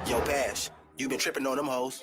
Yo, Bash, you been tripping on them hoes.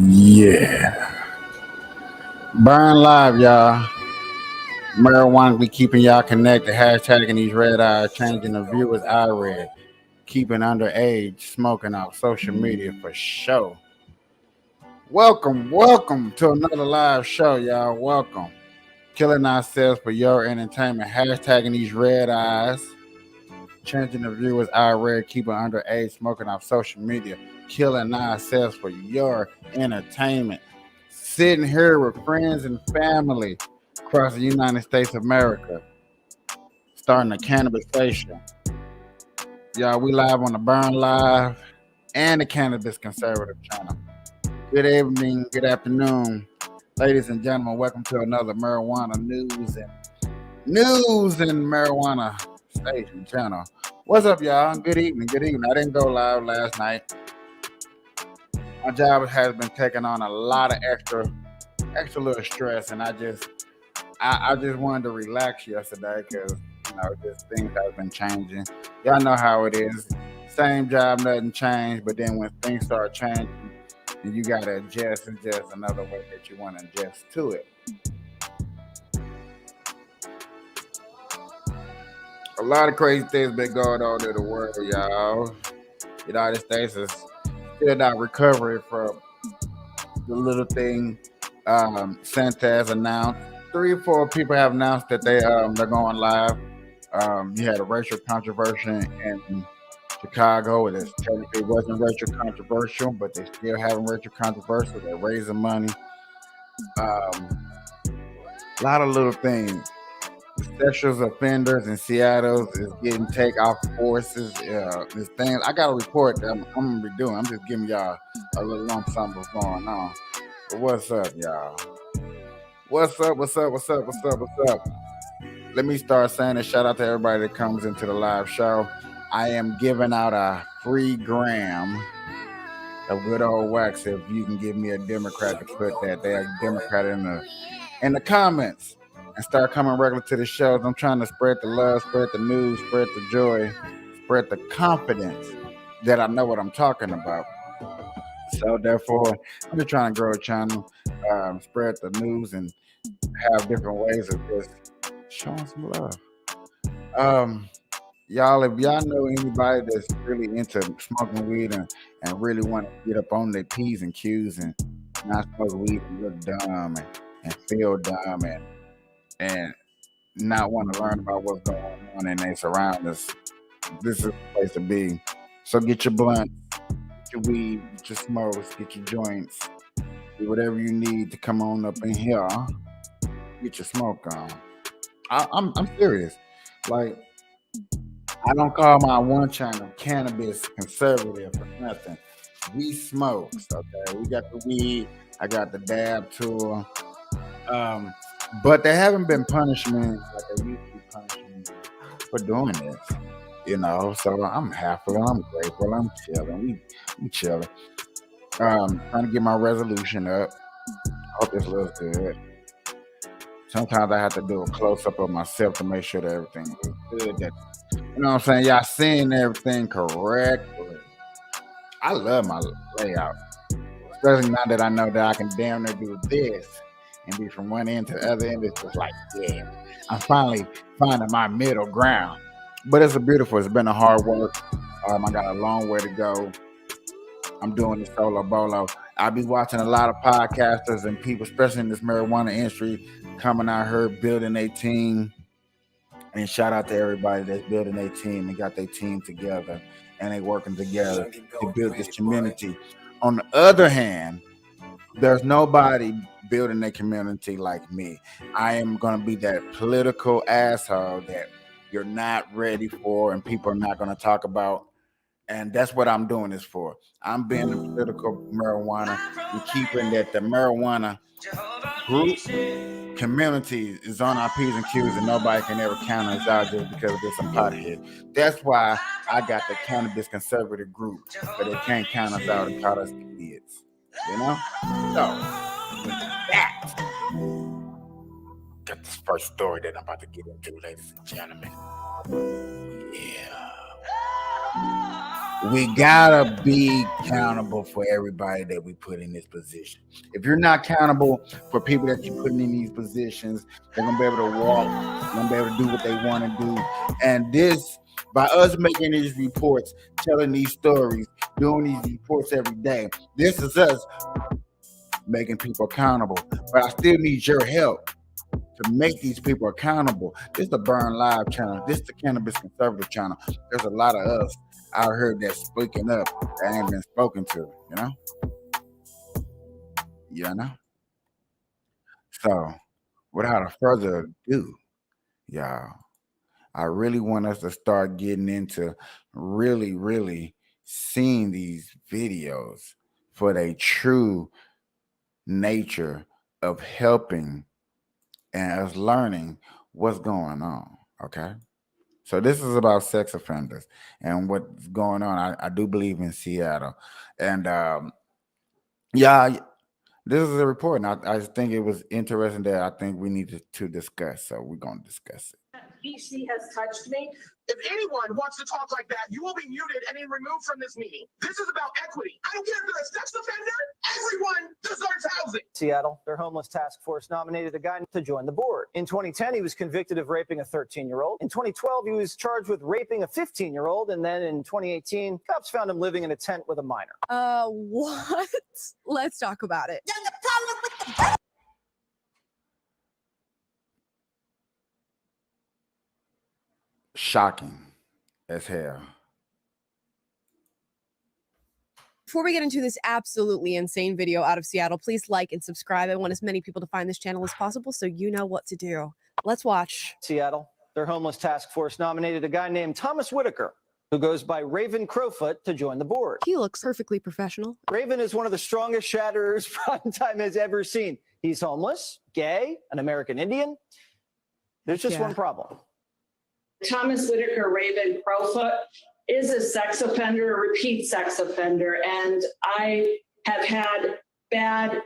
Yeah. Burn live, y'all. Marijuana be keeping y'all connected. Hashtagging these red eyes, changing the viewers eye red. Keeping underage, smoking off social media for sure. Welcome to another live show, y'all. Welcome. Killing ourselves for your entertainment. Hashtagging these red eyes, changing the viewers eye red. Keeping underage, smoking off social media. Killing ourselves for your entertainment. Sitting here with friends and family across the United States of America, starting a cannabis station. Y'all, we live on the Burn Live and the Cannabis Conservative channel. Good evening, good afternoon, ladies and gentlemen. Welcome to another marijuana news and marijuana station channel. What's up, y'all? Good evening, good evening. I didn't go live last night. My job has been taking on a lot of extra little stress, and I just wanted to relax yesterday because just things have been changing. Y'all know how it is. Same job, nothing changed, but then when things start changing, and you gotta adjust, it's just another way that you want to adjust to it. A lot of crazy things been going on in the world, y'all. United States is still not recovering from the little thing Santa has announced. 3 or 4 people have announced that they're going live. You had a racial controversy in Chicago. It technically wasn't racial controversial, but they still having racial controversy. They're raising money. A lot of little things. Sexual offenders in Seattle is getting take off forces. This thing I got a report that I'm gonna be doing. I'm just giving y'all a little lump sum of what's going on. But what's up, y'all? What's up? Let me start saying a shout out to everybody that comes into the live show. I am giving out a free gram of good old wax if you can give me a Democrat to put that they are Democrat in the comments and start coming regular to the shows. I'm trying to spread the love, spread the news, spread the joy, spread the confidence that I know what I'm talking about. So therefore, I'm just trying to grow a channel, spread the news, and have different ways of just showing some love. Y'all, if y'all know anybody that's really into smoking weed and really want to get up on their P's and Q's and not smoke weed and look dumb and feel dumb and not want to learn about what's going on in their surroundings, this is the place to be. So get your blunt, get your weed, get your smokes, get your joints, do whatever you need to come on up in here, get your smoke on. I'm serious. Like, I don't call my one channel Cannabis Conservative for nothing. We smokes, okay? We got the weed, I got the dab tool. But they haven't been punishing me like they used to be punishing me for doing this. So I'm happy, I'm grateful, I'm chilling. We chilling. Trying to get my resolution up. Hope this looks good. Sometimes I have to do a close up of myself to make sure that everything is good. That you know what I'm saying? Y'all seeing everything correctly. I love my layout, especially now that I know that I can damn near do this and be from one end to the other end. It's just like, yeah, I'm finally finding my middle ground. But it's beautiful. It's been a hard work. I got a long way to go. I'm doing this solo bolo. I'll be watching a lot of podcasters and people, especially in this marijuana industry, coming out here building a team. And shout out to everybody that's building their team and got their team together and they working together to build this community. On the other hand, there's nobody building a community like me. I am going to be that political asshole that you're not ready for and people are not going to talk about. And that's what I'm doing this for. I'm being the political marijuana and keeping that the marijuana group community is on our P's and Q's and nobody can ever count us out just because of some pothead. That's why I got the cannabis conservative group, but they can't count us out and call us idiots. So with that, got this first story that I'm about to get into, ladies and gentlemen. Yeah. We gotta be accountable for everybody that we put in this position. If you're not accountable for people that you're putting in these positions, they're gonna be able to walk, they're gonna be able to do what they want to do. And this, by us making these reports, telling these stories, doing these reports every day, this is us making people accountable. But I still need your help to make these people accountable. This is the Burn Live channel. This is the Cannabis Conservative channel. There's a lot of us out here that's speaking up that ain't been spoken to, you know? You know? So, without a further ado, y'all, I really want us to start getting into really seeing these videos for their true nature of helping and us learning what's going on. Okay. So this is about sex offenders and what's going on. I do believe in Seattle. And yeah, this is a report. And I just think it was interesting that I think we needed to discuss. So we're going to discuss it. She has touched me. If anyone wants to talk like that, you will be muted and then removed from this meeting. This is about equity. I don't care if you're a sex offender. Everyone deserves housing. Seattle, their homeless task force nominated a guy to join the board. In 2010, he was convicted of raping a 13-year-old. In 2012, he was charged with raping a 15-year-old. And then in 2018, cops found him living in a tent with a minor. What? Let's talk about it. Shocking as hell. Before we get into this absolutely insane video out of Seattle, please like and subscribe. I want as many people to find this channel as possible so you know what to do. Let's watch. Seattle, their homeless task force nominated a guy named Thomas Whitaker, who goes by Raven Crowfoot, to join the board. He looks perfectly professional. Raven is one of the strongest shatterers primetime has ever seen. He's homeless, gay, an American Indian. There's just one problem. Thomas Whitaker Raven Crowfoot is a sex offender, a repeat sex offender, and I have had bad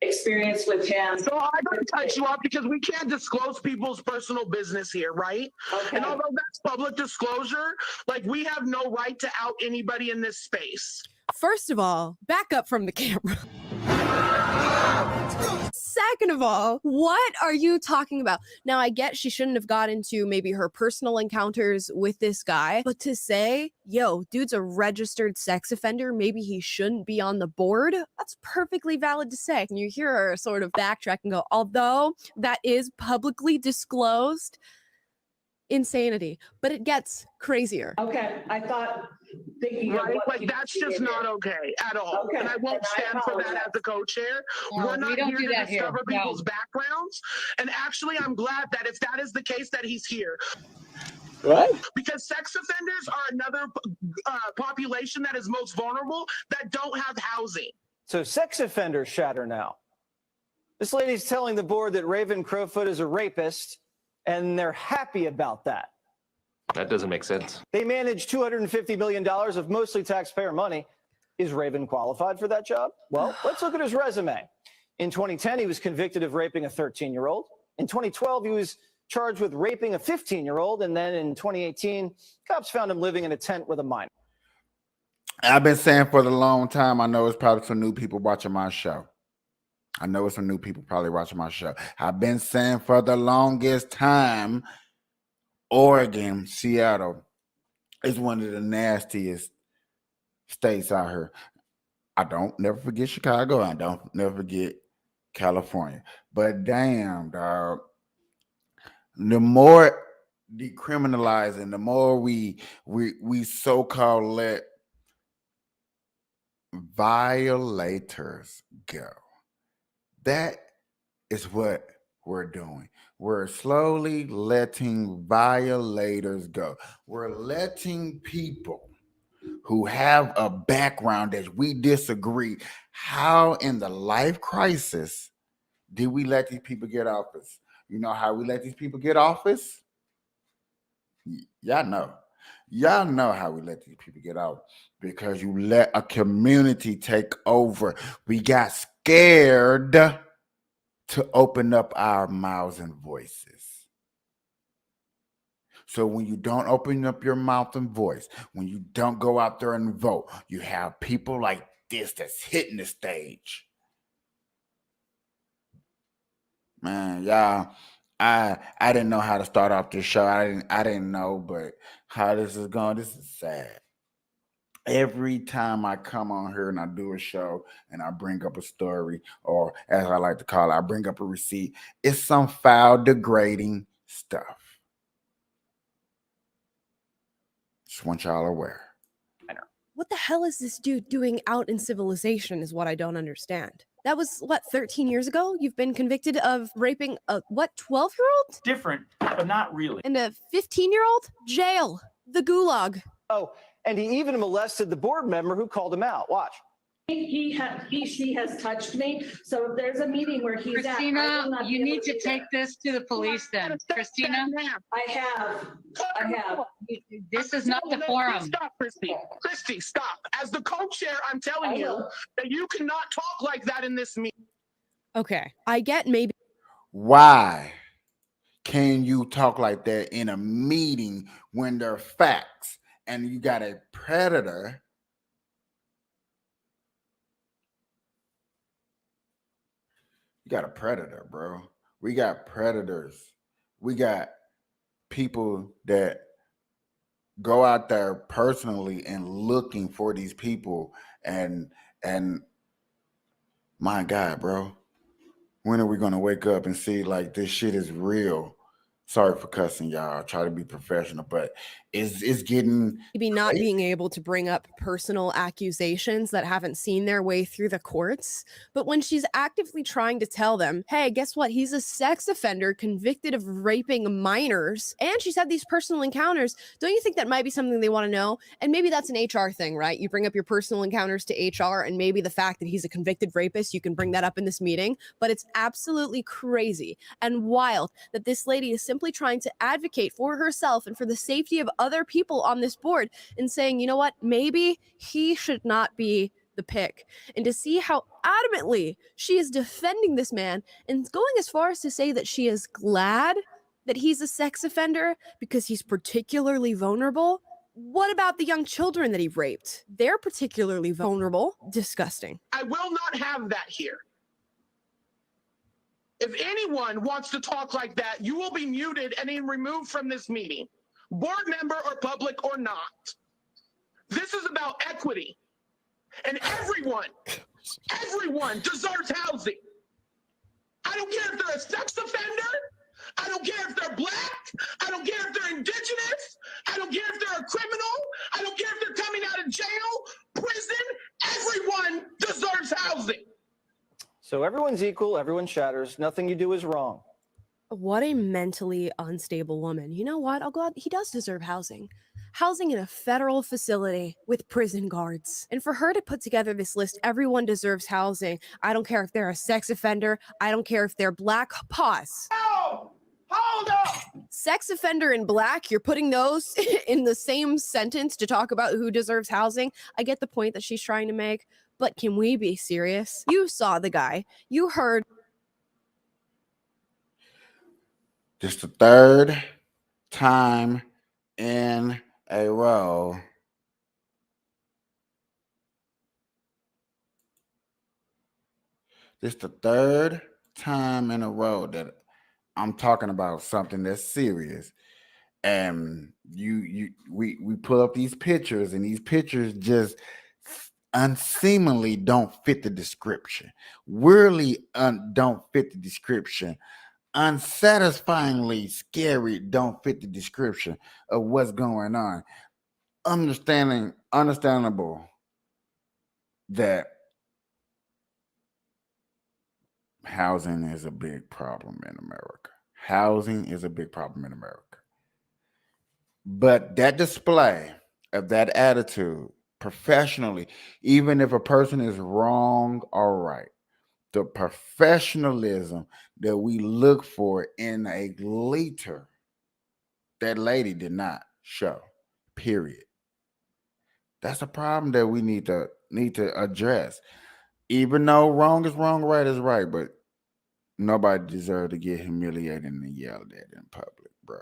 experience with him. So I'm going to cut you off because we can't disclose people's personal business here, right? Okay. And although that's public disclosure, like we have no right to out anybody in this space. First of all, back up from the camera. Second of all, what are you talking about? Now, I get she shouldn't have got into maybe her personal encounters with this guy, but to say, yo, dude's a registered sex offender, maybe he shouldn't be on the board, that's perfectly valid to say. And you hear her sort of backtrack and go, although that is publicly disclosed, insanity. But it gets crazier. Okay, I thought thinking of Right? what Like you that's just did. not okay at all. Okay, And I won't and I stand for that apologize. as a co-chair. No, We're not we don't here do to that here. discover No. people's backgrounds. And actually, I'm glad that if that is the case, that he's here. What? Because sex offenders are another population that is most vulnerable that don't have housing. So sex offenders shatter now. This lady's telling the board that Raven Crowfoot is a rapist, and they're happy about that. That doesn't make sense. They manage $250 million of mostly taxpayer money. Is Raven qualified for that job? Well, let's look at his resume. In 2010, he was convicted of raping a 13-year-old. In 2012, he was charged with raping a 15-year-old. And then in 2018, cops found him living in a tent with a minor. I've been saying for the long time, I know it's probably some new people watching my show. I know it's some new people probably watching my show. I've been saying for the longest time, Oregon, Seattle is one of the nastiest states out here. I don't never forget Chicago. I don't never forget California. But damn, dog, the more decriminalizing, the more we so-called let violators go. That is what we're doing. We're slowly letting violators go. We're letting people who have a background that we disagree. How in the life crisis did we let these people get office? You know how we let these people get office? Y'all know. Y'all know how we let these people get out, because you let a community take over. We got scared to open up our mouths and voices. So when you don't open up your mouth and voice, when you don't go out there and vote, you have people like this that's hitting the stage. Man, y'all, I didn't know how to start off this show. I didn't know, but how this is going, this is sad. Every time I come on here and I do a show and I bring up a story, or as I like to call it, I bring up a receipt, it's some foul, degrading stuff. Just want y'all aware. What the hell is this dude doing out in civilization is what I don't understand. That was, what, 13 years ago? You've been convicted of raping a, what, 12-year-old? Different, but not really. And a 15-year-old? Jail. The gulag. Oh, and he even molested the board member who called him out. Watch. She has touched me. So if there's a meeting where he's Christina, at, I will not be you able need to do take that. this to the police then. Christina, I have. this is not the forum. Stop, Christy. Christy, stop. As the co-chair, I'm telling you that you cannot talk like that in this meeting. Okay, I get maybe. Why can you talk like that in a meeting when there are facts and you got a predator? You got a predator, bro. We got predators. We got people that go out there personally and looking for these people, and my God, bro, when are we gonna wake up and see like this shit is real? Sorry for cussing, y'all. Try to be professional, but it's getting Maybe not being able to bring up personal accusations that haven't seen their way through the courts. But when she's actively trying to tell them, hey, guess what? He's a sex offender convicted of raping minors. And she's had these personal encounters. Don't you think that might be something they want to know? And maybe that's an HR thing, right? You bring up your personal encounters to HR, and maybe the fact that he's a convicted rapist, you can bring that up in this meeting. But it's absolutely crazy and wild that this lady is simply trying to advocate for herself and for the safety of other people on this board and saying, you know what, maybe he should not be the pick. And to see how adamantly she is defending this man and going as far as to say that she is glad that he's a sex offender because he's particularly vulnerable. What about the young children that he raped? They're particularly vulnerable. Disgusting. I will not have that here. If anyone wants to talk like that, you will be muted and then removed from this meeting, board member or public or not. This is about equity. And everyone deserves housing. I don't care if they're a sex offender. I don't care if they're black. I don't care if they're indigenous. I don't care if they're a criminal. I don't care if they're coming out of jail, prison. Everyone deserves housing. So everyone's equal, everyone shatters. Nothing you do is wrong. What a mentally unstable woman. You know what? I'll go out. He does deserve housing. Housing in a federal facility with prison guards. And for her to put together this list, everyone deserves housing. I don't care if they're a sex offender. I don't care if they're black. Pause. Oh, hold up. Sex offender and black, you're putting those in the same sentence to talk about who deserves housing. I get the point that she's trying to make, but can we be serious? You saw the guy. You heard. This the third time in a row this the third time in a row that I'm talking about something that's serious. And we pull up these pictures, and these pictures just unseemingly don't fit the description. Weirdly don't fit the description. Unsatisfyingly scary don't fit the description of what's going on. Understandable that housing is a big problem in America. Housing is a big problem in America. But that display of that attitude professionally, even if a person is wrong or right, the professionalism that we look for in a leader, that lady did not show, period. That's a problem that we need to address. Even though wrong is wrong, right is right, but nobody deserves to get humiliated and yelled at in public, bro.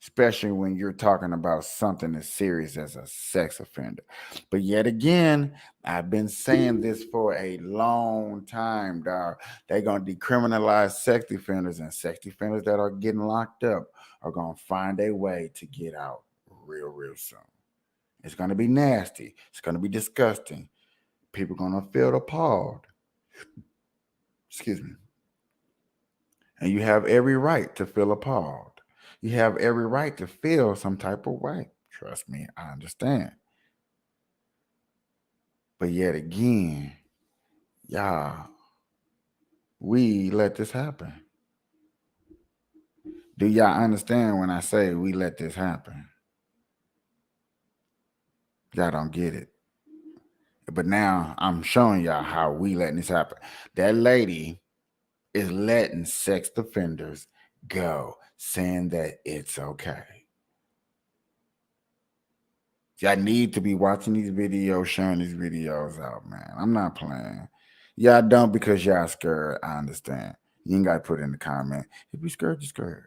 especially when you're talking about something as serious as a sex offender. But yet again, I've been saying this for a long time, dog. They're going to decriminalize sex offenders, and sex offenders that are getting locked up are going to find a way to get out real soon. It's going to be nasty. It's going to be disgusting. People are going to feel appalled. Excuse me. And you have every right to feel appalled. You have every right to feel some type of way. Trust me, I understand. But yet again, y'all, we let this happen. Do y'all understand when I say we let this happen? Y'all don't get it. But now I'm showing y'all how we letting this happen. That lady is letting sex offenders go, saying that it's okay. Y'all need to be watching these videos, sharing these videos out, man. I'm not playing. Y'all don't because y'all scared. I understand. You ain't got to put it in the comment. If you scared, you're scared.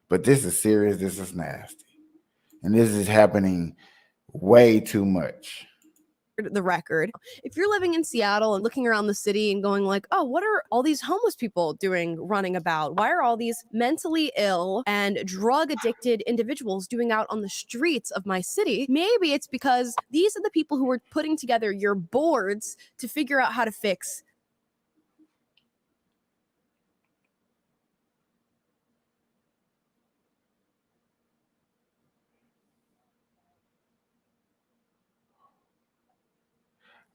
But this is serious. This is nasty. And this is happening way too much. The record. If you're living in Seattle and looking around the city and going like, oh, what are all these homeless people doing running about? Why are all these mentally ill and drug addicted individuals doing out on the streets of my city? Maybe it's because these are the people who are putting together your boards to figure out how to fix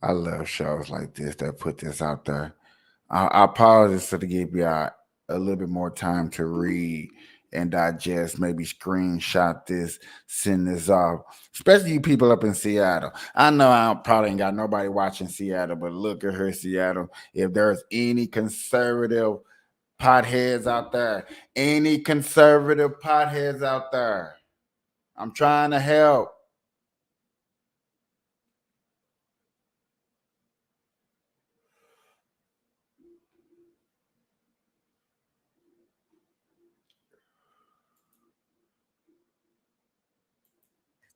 I love shows like this that put this out there. I pause this to give you a little bit more time to read and digest, maybe screenshot this, send this off, especially you people up in Seattle. I know I probably ain't got nobody watching Seattle, but look at her, Seattle. If there's any conservative potheads out there, I'm trying to help.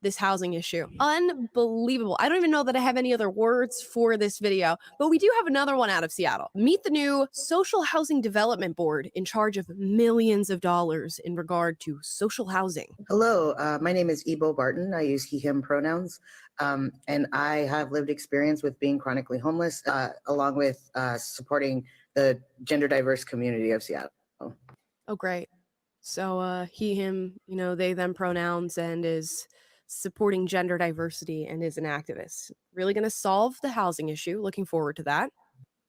this housing issue. Unbelievable. I don't even know that I have any other words for this video, but we do have another one out of Seattle. Meet the new Social Housing Development Board in charge of millions of dollars in regard to social housing. Hello, my name is Ebo Barton. I use he, him pronouns, and I have lived experience with being chronically homeless, along with supporting the gender diverse community of Seattle. Oh, great. So he, him, they, them pronouns, and is supporting gender diversity and is an activist. Really going to solve the housing issue. Looking forward to that.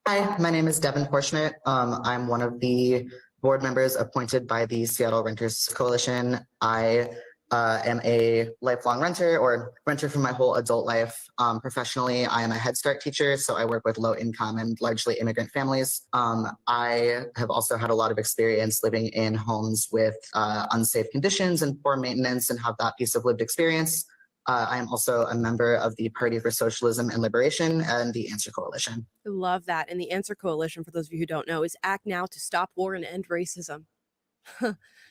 Hi, my name is Devin Porschmidt. I'm one of the board members appointed by the Seattle Renters Coalition. I am a lifelong renter or renter for my whole adult life. Professionally, I am a Head Start teacher, so I work with low income and largely immigrant families. I have also had a lot of experience living in homes with unsafe conditions and poor maintenance and have that piece of lived experience. I am also a member of the Party for Socialism and Liberation and the Answer Coalition. I love that. And the Answer Coalition, for those of you who don't know, is Act Now to Stop War and End Racism.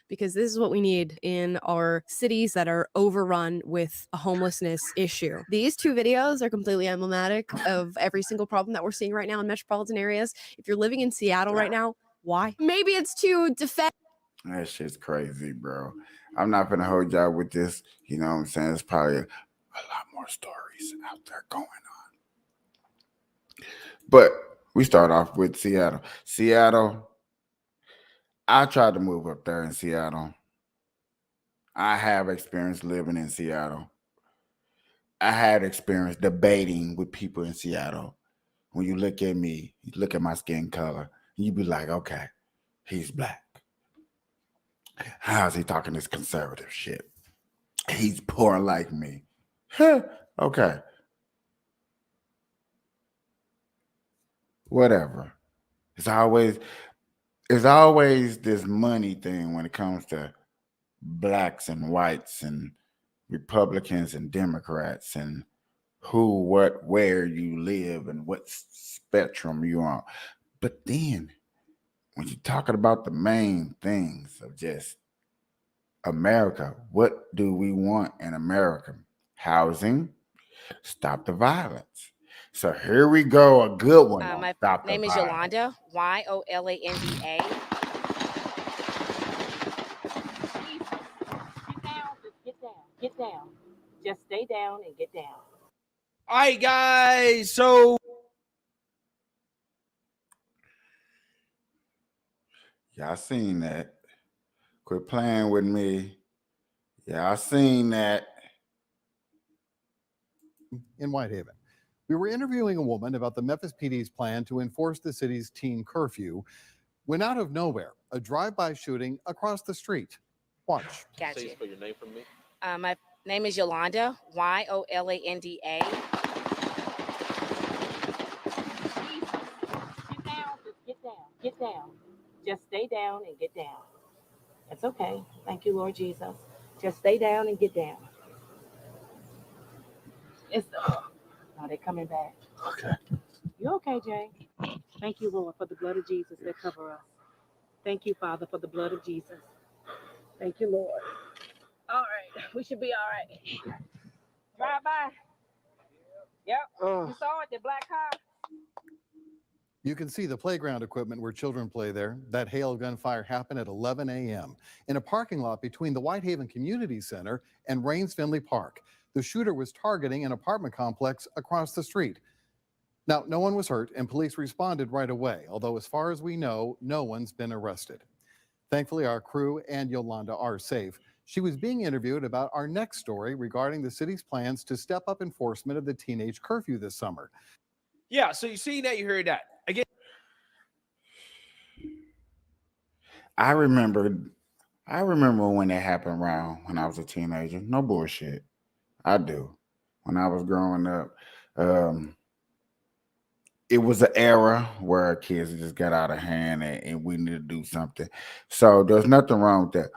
Because this is what we need in our cities that are overrun with a homelessness issue. These two videos are completely emblematic of every single problem that we're seeing right now in metropolitan areas. If you're living in Seattle right now, why? Maybe it's to defend. That shit's crazy, bro. I'm not gonna hold y'all with this. You know what I'm saying? There's probably a lot more stories out there going on. But we start off with Seattle. Seattle, I tried to move up there in Seattle. I have experience living in Seattle. I had experience debating with people in Seattle. When you look at me, you look at my skin color, you be like, okay, he's black. How is he talking this conservative shit? He's poor like me. Okay. Whatever. It's always this money thing when it comes to blacks and whites and Republicans and Democrats and who, what, where you live and what spectrum you're on. But then when you're talking about the main things of just America. What do we want in America? Housing, stop the violence. So here we go, a good one. On My stop the name is violence. Yolanda, Yolanda. Get down. Just stay down and get down. All right, guys. So Y'all seen that? Quit playing with me. Y'all seen that? In Whitehaven, we were interviewing a woman about the Memphis PD's plan to enforce the city's teen curfew when out of nowhere, a drive-by shooting across the street. Watch. Gotcha. Say spell your name for me. My name is Yolanda, Yolanda. Get down. Just stay down and get down. It's okay. Thank you, Lord Jesus. Just stay down and get down. Now they're coming back. okay. You okay, Jay? Thank you, Lord, for the blood of Jesus that cover us. Thank you, Father, for the blood of Jesus. Thank you, Lord. All right, we should be all right. Drive by. Yep. You saw it, the black car. You can see the playground equipment where children play there. That hail gunfire happened at 11 a.m. in a parking lot between the Whitehaven Community Center and Rains Finley Park. The shooter was targeting an apartment complex across the street. Now, no one was hurt and police responded right away, although as far as we know, no one's been arrested. Thankfully, our crew and Yolanda are safe. She was being interviewed about our next story regarding the city's plans to step up enforcement of the teenage curfew this summer. Yeah. So you see that, you heard that again. I remember when it happened around when I was a teenager. No bullshit. I do. When I was growing up, it was an era where kids just got out of hand and we need to do something. So there's nothing wrong with that.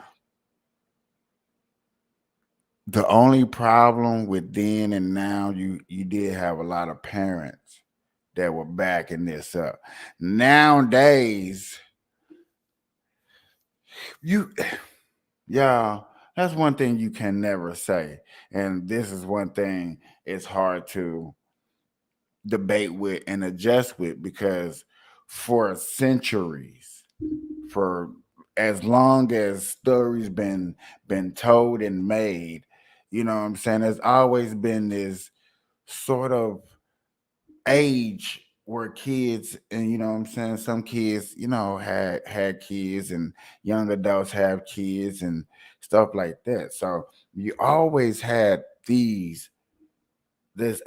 The only problem with then and now, you did have a lot of parents that were backing this up. Nowadays, that's one thing you can never say. And this is one thing it's hard to debate with and adjust with, because for centuries, for as long as stories been told and made, you know what I'm saying, there's always been this sort of age where kids, and you know what I'm saying, some kids, had kids, and young adults have kids and stuff like that. So you always had this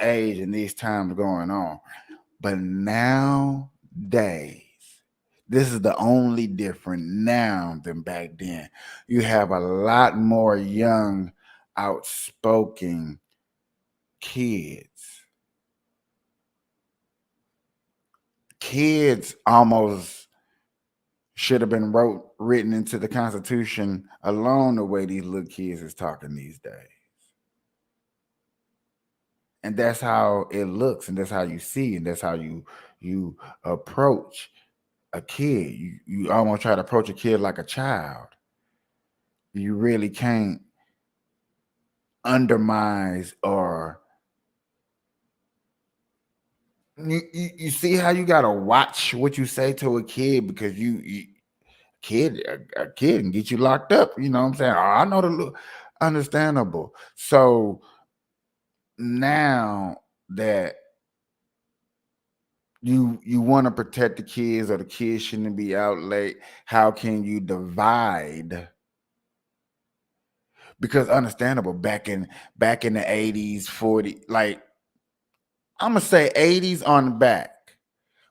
age and these times going on. But nowadays, this is the only different now than back then. You have a lot more young, outspoken kids. Kids almost should have been written into the Constitution alone, the way these little kids is talking these days. And that's how it looks, and that's how you see, and that's how you approach a kid. You almost try to approach a kid like a child. You really can't undermine or you see how you gotta watch what you say to a kid, because a kid can get you locked up. You know what I'm saying? I know the look. Understandable. So now that you want to protect the kids, or the kids shouldn't be out late, how can you divide? Because understandable, back in the 80s, 40s, like I'm gonna say 80s on back,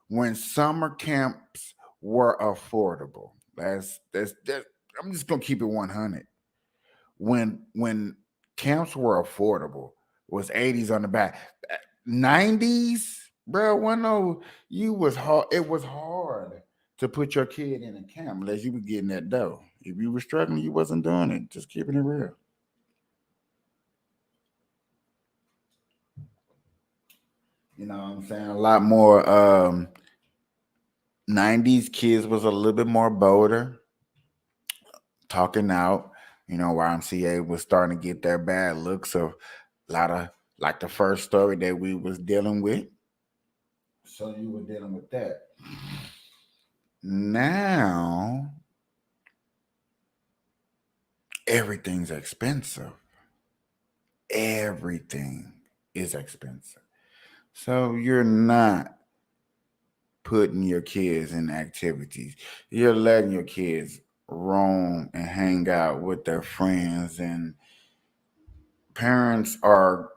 when summer camps were affordable. That's I'm just gonna keep it 100. When camps were affordable, was 80s on the back. 90s, bro, it was hard to put your kid in a camp unless you were getting that dough. If you were struggling, you wasn't doing it. Just keeping it real. You know what I'm saying? A lot more 90s kids was a little bit more bolder, talking out. YMCA was starting to get their bad looks of a lot of, like the first story that we was dealing with. So you were dealing with that. Now everything's expensive. Everything is expensive. So you're not putting your kids in activities. You're letting your kids roam and hang out with their friends, and parents are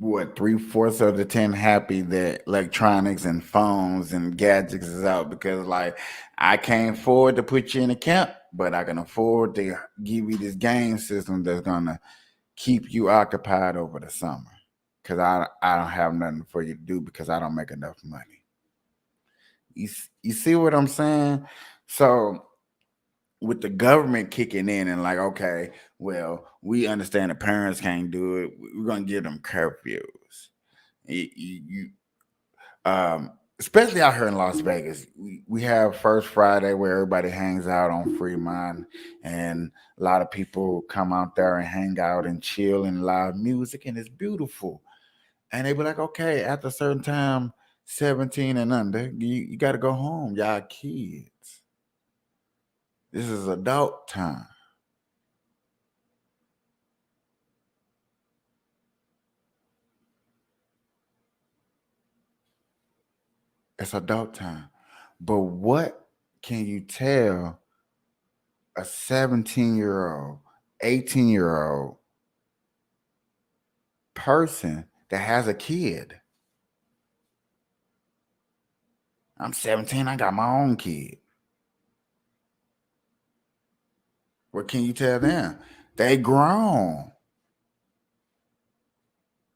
3/4 of the 10 happy that electronics and phones and gadgets is out, because like, I can't afford to put you in a camp, but I can afford to give you this game system that's gonna keep you occupied over the summer, because I don't have nothing for you to do because I don't make enough money. You see what I'm saying? So with the government kicking in and like, okay, well, we understand the parents can't do it. We're gonna give them curfews. Especially out here in Las Vegas, we have First Friday where everybody hangs out on Fremont, and a lot of people come out there and hang out and chill and live music, and it's beautiful. And they be like, okay, after a certain time, 17 and under, you got to go home. Y'all kids. This is adult time. It's adult time. But what can you tell a 17-year-old, 18-year-old person that has a kid? I'm 17, I got my own kid. What can you tell them? They grown.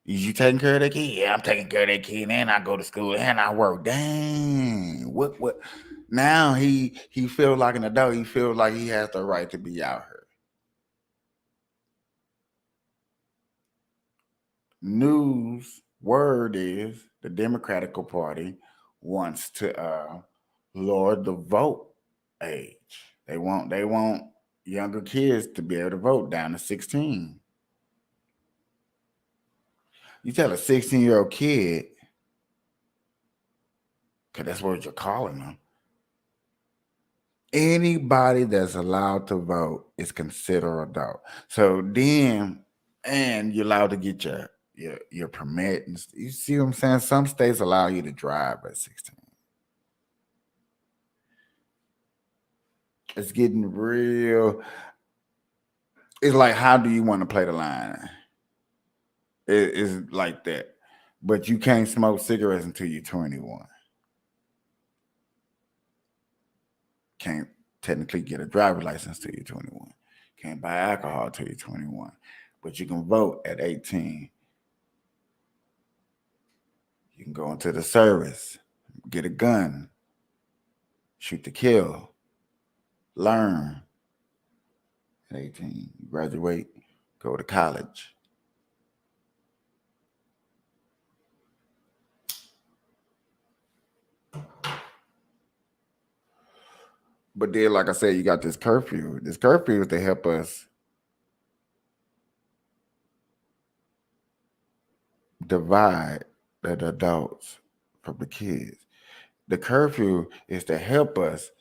Is you taking care of that kid? Yeah, I'm taking care of that kid, and I go to school and I work. Dang. What? Now he feels like an adult. He feels like he has the right to be out here. News word is the Democratic Party wants to lower the vote age. They want younger kids to be able to vote down to 16. You tell a 16-year-old kid, because that's what you're calling them, anybody that's allowed to vote is considered adult. So then, and you're allowed to get your permit. You see what I'm saying? Some states allow you to drive at 16. It's getting real. It's like, how do you want to play the line? It's like that. But you can't smoke cigarettes until you're 21. Can't technically get a driver's license till you're 21. Can't buy alcohol till you're 21. But you can vote at 18. You can go into the service, get a gun, shoot to kill, learn. At 18, graduate, go to college. But then, like I said, you got this curfew. This curfew is to help us divide the adults from the kids. The curfew is to help us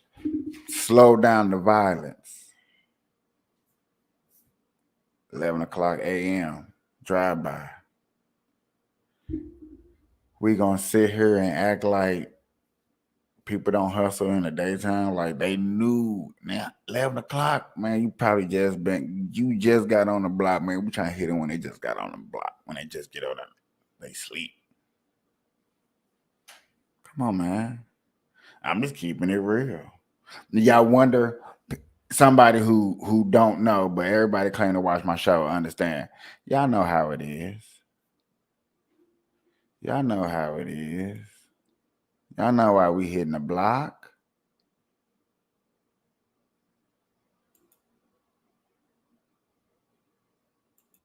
slow down the violence. 11 o'clock a.m. drive-by. We gonna sit here and act like people don't hustle in the daytime, like they knew. Now 11 o'clock, man, you just got on the block, man. We trying to hit them when they just got on the block, when they just get on them, they sleep. Come on, man. I'm just keeping it real. Y'all wonder, somebody who don't know, but everybody claim to watch my show understand. Y'all know how it is. Y'all know how it is. Y'all know why we hitting the block.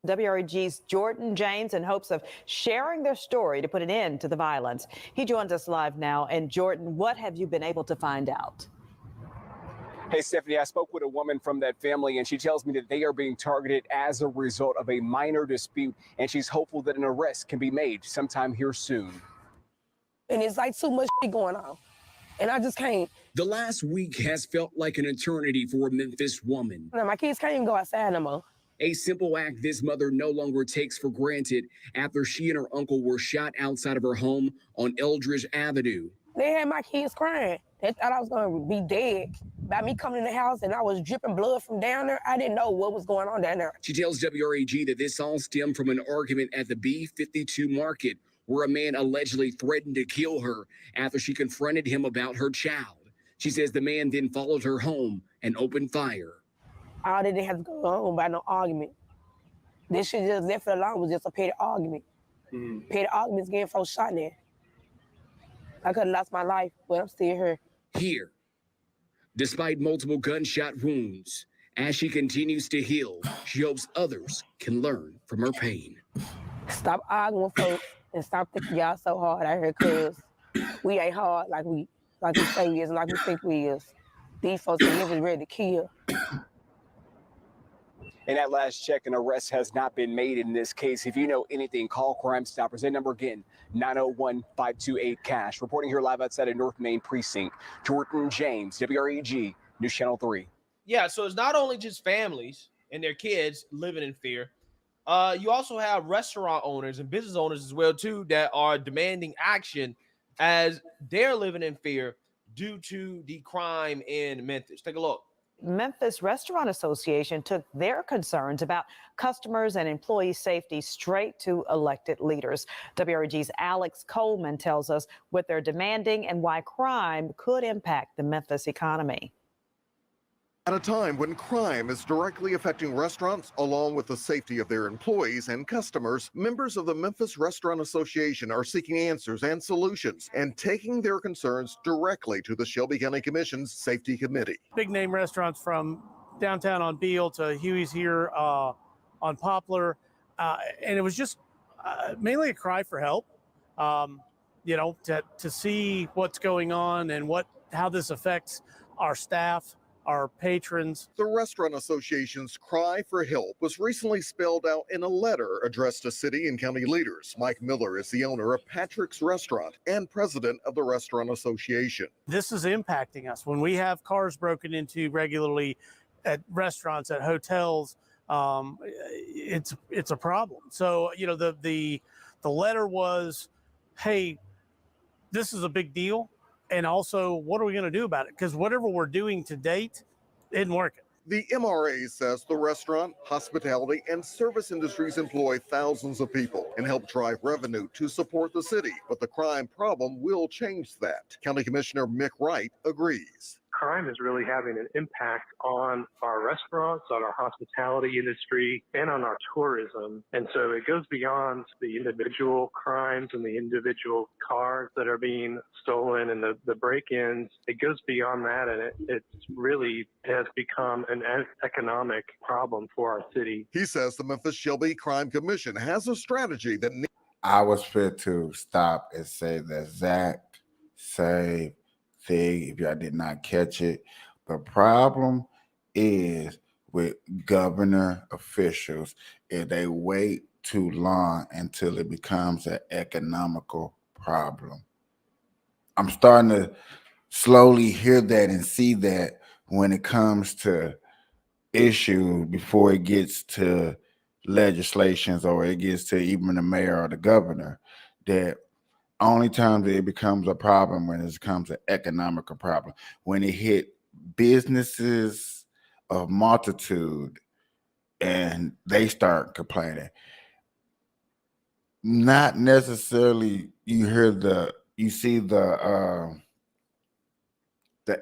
WREG's Jordan James in hopes of sharing their story to put an end to the violence. He joins us live now. And Jordan, what have you been able to find out? Hey, Stephanie, I spoke with a woman from that family, and she tells me that they are being targeted as a result of a minor dispute, and she's hopeful that an arrest can be made sometime here soon. And it's like too much going on. And I just can't. The last week has felt like an eternity for a Memphis woman. My kids can't even go outside no more. A simple act this mother no longer takes for granted after she and her uncle were shot outside of her home on Eldridge Avenue. They had my kids crying. They thought I was going to be dead. By me coming in the house and I was dripping blood from down there, I didn't know what was going on down there. She tells WRAG that this all stemmed from an argument at the B52 market where a man allegedly threatened to kill her after she confronted him about her child. She says the man then followed her home and opened fire. All that didn't have to go on by no argument. This shit just left it alone was just a petty argument. Petty arguments getting folks shot in there. I could have lost my life, but I'm still here. Here, despite multiple gunshot wounds, as she continues to heal, she hopes others can learn from her pain. Stop arguing with folks and stop thinking y'all so hard out here, cause we ain't hard like we say we is and like we think we is. These folks are living ready to kill. And at last check, an arrest has not been made in this case. If you know anything, call Crime Stoppers. That number again, 901-528-CASH. Reporting here live outside of North Main Precinct, Jordan James, WREG, News Channel 3. Yeah, so it's not only just families and their kids living in fear. You also have restaurant owners and business owners as well, too, that are demanding action as they're living in fear due to the crime in Memphis. Take a look. Memphis Restaurant Association took their concerns about customers and employee safety straight to elected leaders. WREG's Alex Coleman tells us what they're demanding and why crime could impact the Memphis economy. At a time when crime is directly affecting restaurants along with the safety of their employees and customers, members of the Memphis Restaurant Association are seeking answers and solutions and taking their concerns directly to the Shelby County Commission's Safety Committee. Big name restaurants from downtown on Beale to Huey's here on Poplar. And it was just mainly a cry for help, to see what's going on and how this affects our staff, our patrons. The Restaurant Association's cry for help was recently spelled out in a letter addressed to city and county leaders. Mike Miller is the owner of Patrick's Restaurant and president of the Restaurant Association. This is impacting us. When we have cars broken into regularly at restaurants, at hotels, it's a problem. So, the letter was, hey, this is a big deal. And also, what are we going to do about it? Because whatever we're doing to date isn't working. The MRA says the restaurant, hospitality, and service industries employ thousands of people and help drive revenue to support the city. But the crime problem will change that. County Commissioner Mick Wright agrees. Crime is really having an impact on our restaurants, on our hospitality industry, and on our tourism. And so it goes beyond the individual crimes and the individual cars that are being stolen and the break-ins. It goes beyond that, and it really has become an economic problem for our city. He says the Memphis Shelby Crime Commission has a strategy that I was fit to stop and say the exact same thing if y'all did not catch it. The problem is with governor officials if they wait too long until it becomes an economical problem. I'm starting to slowly hear that and see that when it comes to issues before it gets to legislations or it gets to even the mayor or the governor, that only time that it becomes a problem when it becomes an economical problem. When it hit businesses of multitude and they start complaining. Not necessarily you see the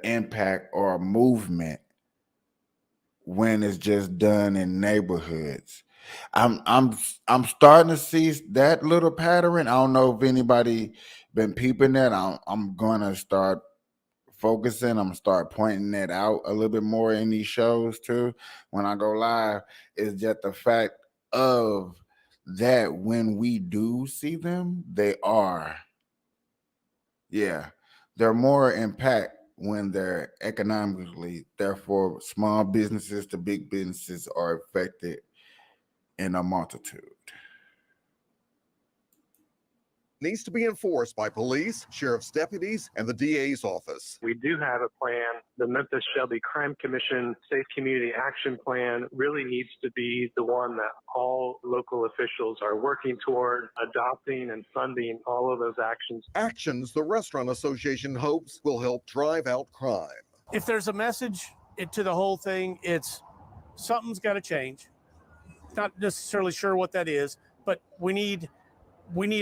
impact or movement when it's just done in neighborhoods. I'm starting to see that little pattern. I don't know if anybody been peeping that. I'm gonna start focusing. I'm gonna start pointing that out a little bit more in these shows too. When I go live, it's just the fact of that when we do see them, they're more impact when they're economically, therefore, small businesses to big businesses are affected in a multitude. Needs to be enforced by police, sheriff's deputies, and the DA's office. We do have a plan. The Memphis Shelby Crime Commission Safe Community Action Plan really needs to be the one that all local officials are working toward, adopting and funding all of those actions. Actions the Restaurant Association hopes will help drive out crime. If there's a message to the whole thing, it's something's got to change. Not necessarily sure what that is, but we need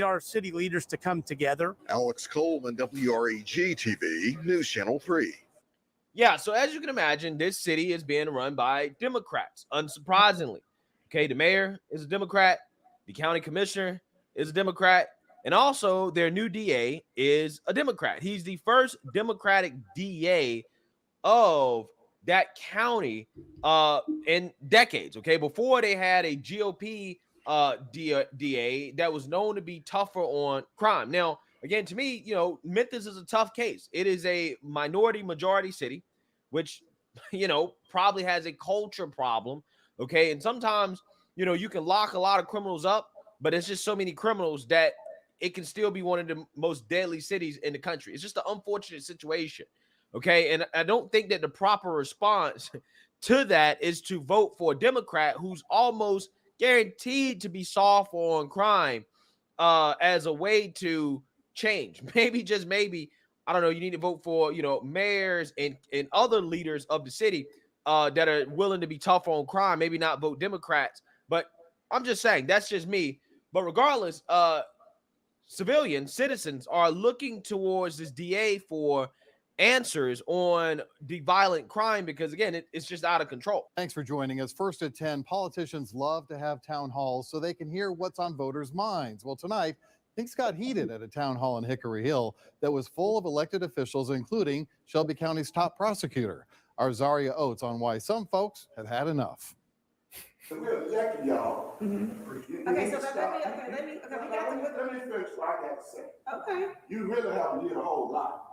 our city leaders to come together. Alex Coleman, WREG TV, News Channel 3. Yeah, so as you can imagine, this city is being run by Democrats, unsurprisingly. Okay, the mayor is a Democrat, the county commissioner is a Democrat, and also their new DA is a Democrat. He's the first Democratic DA of that county in decades. Okay, before they had a GOP DA that was known to be tougher on crime. Now, again, to me, Memphis is a tough case. It is a minority majority city, which, probably has a culture problem. Okay. And sometimes, you can lock a lot of criminals up, but it's just so many criminals that it can still be one of the most deadly cities in the country. It's just an unfortunate situation. Okay. And I don't think that the proper response to that is to vote for a Democrat who's almost guaranteed to be soft on crime as a way to change. Maybe, just maybe, I don't know, you need to vote for, mayors and other leaders of the city that are willing to be tough on crime. Maybe not vote Democrats, but I'm just saying, that's just me. But regardless, citizens are looking towards this DA for answers on the violent crime because, again, it's just out of control. Thanks for joining us. First at 10, politicians love to have town halls so they can hear what's on voters' minds. Well, tonight, things got heated at a town hall in Hickory Hill that was full of elected officials, including Shelby County's top prosecutor. Our Zaria Oates on why some folks have had enough. So we're elected, y'all. Okay, so let me finish what I got to say. Okay. You really haven't did a whole lot.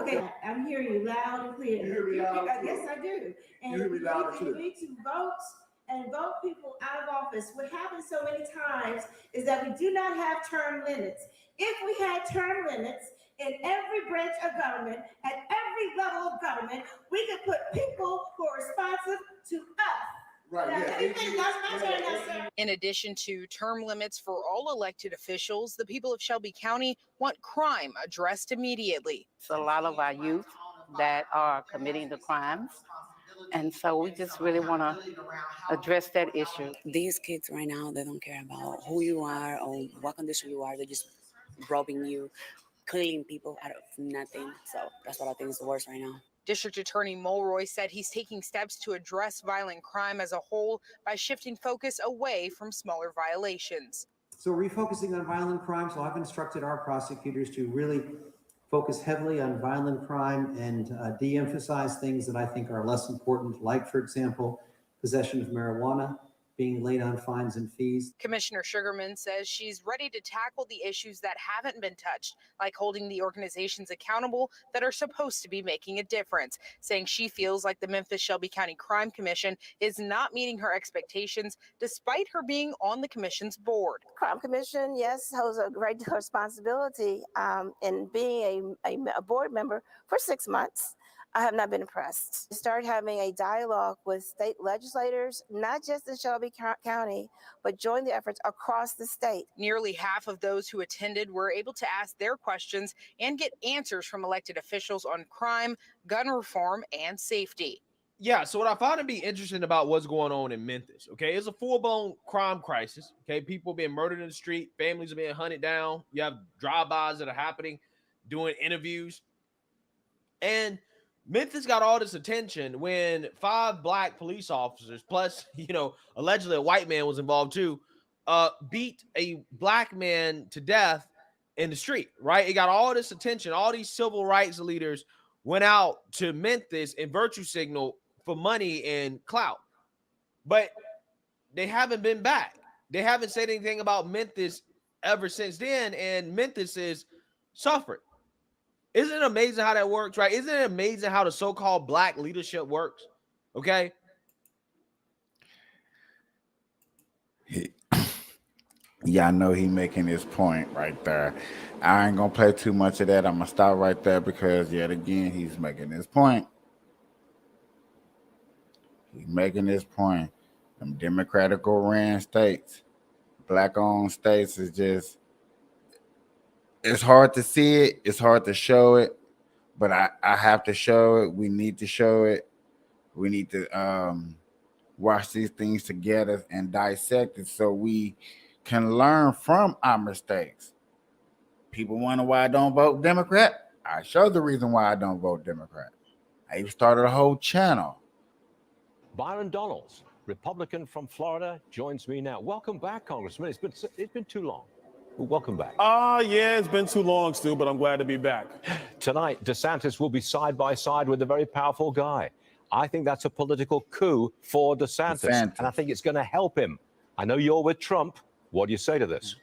Okay, I'm hearing you loud and clear. You hear me loud and clear? Yes, I do. And you hear me loud and clear. You need to vote people out of office. What happens so many times is that we do not have term limits. If we had term limits in every branch of government, at every level of government, we could put people who are responsive to us. Right. Yeah. In addition to term limits for all elected officials, the people of Shelby County want crime addressed immediately. It's a lot of our youth that are committing the crimes. And so we just really want to address that issue. These kids right now, they don't care about who you are or what condition you are. They're just robbing you, killing people out of nothing. So that's what I think is the worst right now. District Attorney Mulroy said he's taking steps to address violent crime as a whole by shifting focus away from smaller violations. So refocusing on violent crime. So I've instructed our prosecutors to really focus heavily on violent crime and de-emphasize things that I think are less important, like, for example, possession of marijuana, being laid on fines and fees. Commissioner Sugarman says she's ready to tackle the issues that haven't been touched, like holding the organizations accountable that are supposed to be making a difference, saying she feels like the Memphis Shelby County Crime Commission is not meeting her expectations despite her being on the commission's board. Crime Commission, yes, holds a great responsibility in being a board member for 6 months. I have not been impressed. Start having a dialogue with state legislators, not just in Shelby County, but join the efforts across the state. Nearly half of those who attended were able to ask their questions and get answers from elected officials on crime, gun reform, and safety. Yeah, so what I found to be interesting about what's going on in Memphis, okay, it's a full-blown crime crisis, okay? People being murdered in the street, families are being hunted down, you have drive-bys that are happening, doing interviews, and Memphis got all this attention when 5 black police officers, plus, allegedly a white man was involved too, beat a black man to death in the street, right? It got all this attention. All these civil rights leaders went out to Memphis and virtue signal for money and clout. But they haven't been back. They haven't said anything about Memphis ever since then, and Memphis is suffering. Isn't it amazing how that works, right? Isn't it amazing how the so-called black leadership works? Okay. Yeah, I know he making his point right there. I ain't gonna play too much of that. I'm gonna stop right there because yet again he's making his point. He's making his point. Them Democratical ran states, black-owned states is just. It's hard to see it. It's hard to show it, but I have to show it. We need to show it. We need to watch these things together and dissect it so we can learn from our mistakes. People wonder why I don't vote Democrat. I show the reason why I don't vote Democrat. I even started a whole channel. Byron Donalds, Republican from Florida, joins me now. Welcome back, Congressman. It's been too long. Well, welcome back. Yeah, it's been too long, Stu, but I'm glad to be back. Tonight, DeSantis will be side by side with a very powerful guy. I think that's a political coup for DeSantis. And I think it's going to help him. I know you're with Trump. What do you say to this?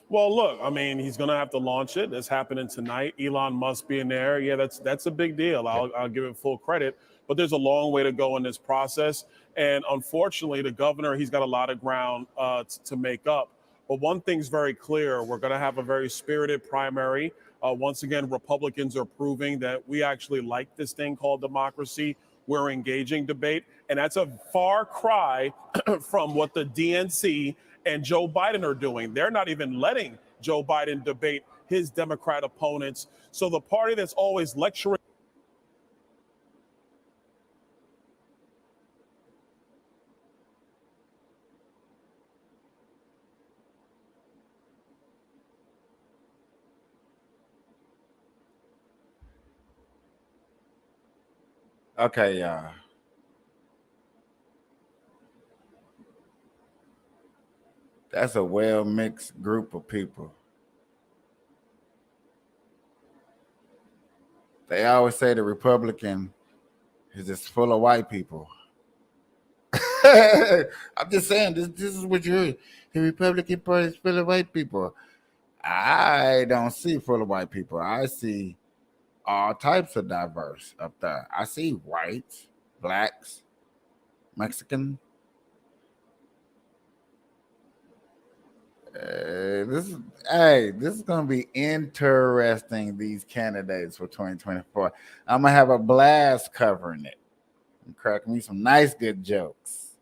Well, look, I mean, he's going to have to launch it. It's happening tonight. Elon Musk being there. Yeah, that's a big deal. I'll give it full credit. But there's a long way to go in this process. And unfortunately, the governor, he's got a lot of ground to make up. But one thing's very clear. We're going to have a very spirited primary. Once again, Republicans are proving that we actually like this thing called democracy. We're engaging debate. And that's a far cry from what the DNC and Joe Biden are doing. They're not even letting Joe Biden debate his Democrat opponents. So the party that's always lecturing. Okay, y'all. That's a well-mixed group of people. They always say the Republican is just full of white people. I'm just saying, this is what you hear. The Republican Party is full of white people. I don't see full of white people. I see all types of diverse up there. I see whites, blacks, Mexican. This is gonna be interesting. These candidates for 2024. I'm gonna have a blast covering it. And crack me some nice good jokes.